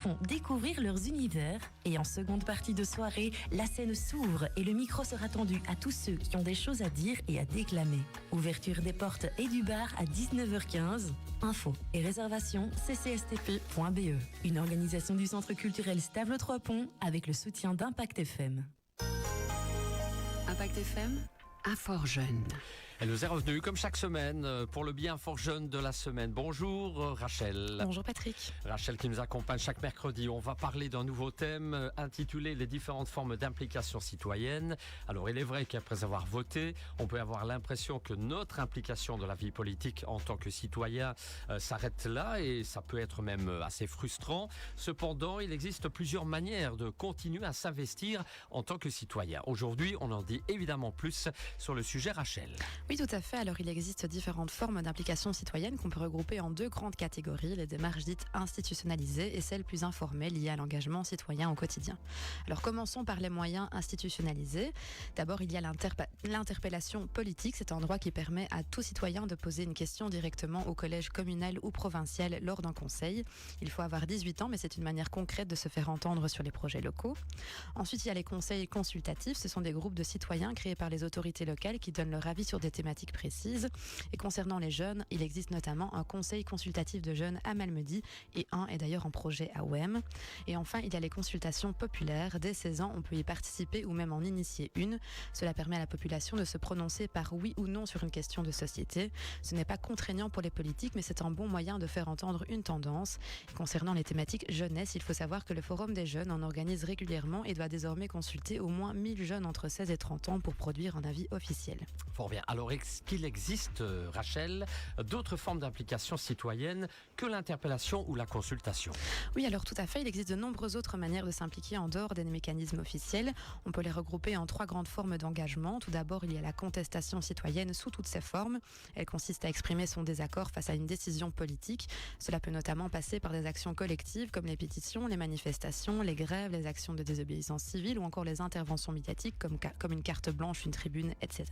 font découvrir leurs univers et en seconde partie de soirée, la scène s'ouvre et le micro sera tendu à tous ceux qui ont des choses à dire et à déclamer. Ouverture des portes et du bar à 19h15. Infos et réservations ccstp.be. Une organisation du Centre culturel Stable Trois Ponts avec le soutien d'Impact FM. Impact FM, Infort Jeune. Elle nous est revenue comme chaque semaine pour le bien fort jeune de la semaine. Bonjour Rachel. Bonjour Patrick. Rachel qui nous accompagne chaque mercredi. On va parler d'un nouveau thème intitulé les différentes formes d'implication citoyenne. Alors il est vrai qu'après avoir voté, on peut avoir l'impression que notre implication dans la vie politique en tant que citoyen s'arrête là et ça peut être même assez frustrant. Cependant, il existe plusieurs manières de continuer à s'investir en tant que citoyen. Aujourd'hui, on en dit évidemment plus sur le sujet Rachel. Oui, tout à fait. Alors, il existe différentes formes d'implication citoyenne qu'on peut regrouper en deux grandes catégories, les démarches dites institutionnalisées et celles plus informelles liées à l'engagement citoyen au quotidien. Alors, commençons par les moyens institutionnalisés. D'abord, il y a l'interpellation politique. C'est un droit qui permet à tout citoyen de poser une question directement au collège communal ou provincial lors d'un conseil. Il faut avoir 18 ans, mais c'est une manière concrète de se faire entendre sur les projets locaux. Ensuite, il y a les conseils consultatifs. Ce sont des groupes de citoyens créés par les autorités locales qui donnent leur avis sur des thématiques précises. Et concernant les jeunes, il existe notamment un conseil consultatif de jeunes à Malmedy et un est d'ailleurs en projet à Ouem. Et enfin, il y a les consultations populaires. Dès 16 ans, on peut y participer ou même en initier une. Cela permet à la population de se prononcer par oui ou non sur une question de société. Ce n'est pas contraignant pour les politiques, mais c'est un bon moyen de faire entendre une tendance. Et concernant les thématiques jeunesse, il faut savoir que le Forum des jeunes en organise régulièrement et doit désormais consulter au moins 1000 jeunes entre 16 et 30 ans pour produire un avis officiel. Fort bien. Alors, est-ce qu'il existe, Rachel, d'autres formes d'implication citoyenne que l'interpellation ou la consultation? Oui, alors tout à fait. Il existe de nombreuses autres manières de s'impliquer en dehors des mécanismes officiels. On peut les regrouper en trois grandes formes d'engagement. Tout d'abord, il y a la contestation citoyenne sous toutes ses formes. Elle consiste à exprimer son désaccord face à une décision politique. Cela peut notamment passer par des actions collectives comme les pétitions, les manifestations, les grèves, les actions de désobéissance civile ou encore les interventions médiatiques comme une carte blanche, une tribune, etc.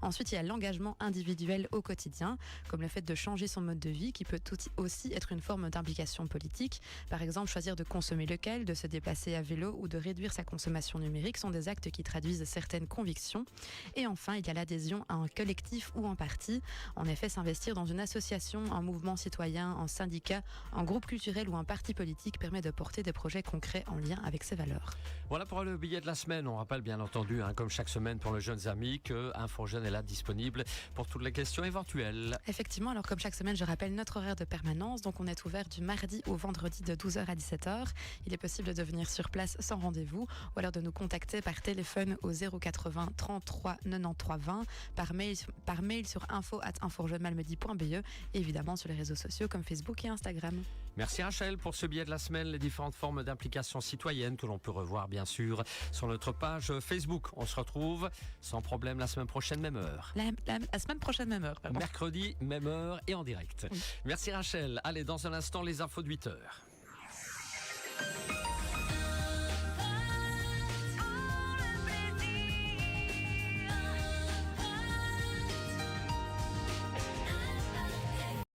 Ensuite, il y a l'engagement individuel au quotidien, comme le fait de changer son mode de vie, qui peut aussi être une forme d'implication politique. Par exemple, choisir de consommer local, de se déplacer à vélo ou de réduire sa consommation numérique sont des actes qui traduisent certaines convictions. Et enfin, il y a l'adhésion à un collectif ou un parti. En effet, s'investir dans une association, un mouvement citoyen, un syndicat, un groupe culturel ou un parti politique permet de porter des projets concrets en lien avec ses valeurs. Voilà pour le billet de la semaine. On rappelle bien entendu, comme chaque semaine pour les jeunes amis, que Info Jeune est là disponible pour toutes les questions éventuelles. Effectivement, alors comme chaque semaine, je rappelle notre horaire de permanence. Donc on est ouvert du mardi au vendredi de 12h à 17h. Il est possible de venir sur place sans rendez-vous ou alors de nous contacter par téléphone au 080 33 93 20, par mail sur info@inforjeunemalmedy.be et évidemment sur les réseaux sociaux comme Facebook et Instagram. Merci Rachel pour ce billet de la semaine, les différentes formes d'implication citoyenne que l'on peut revoir bien sûr sur notre page Facebook. On se retrouve sans problème la semaine prochaine, même heure. La semaine prochaine, même heure. Pardon. Mercredi, même heure et en direct. Oui. Merci Rachel. Allez, dans un instant, les infos de 8h.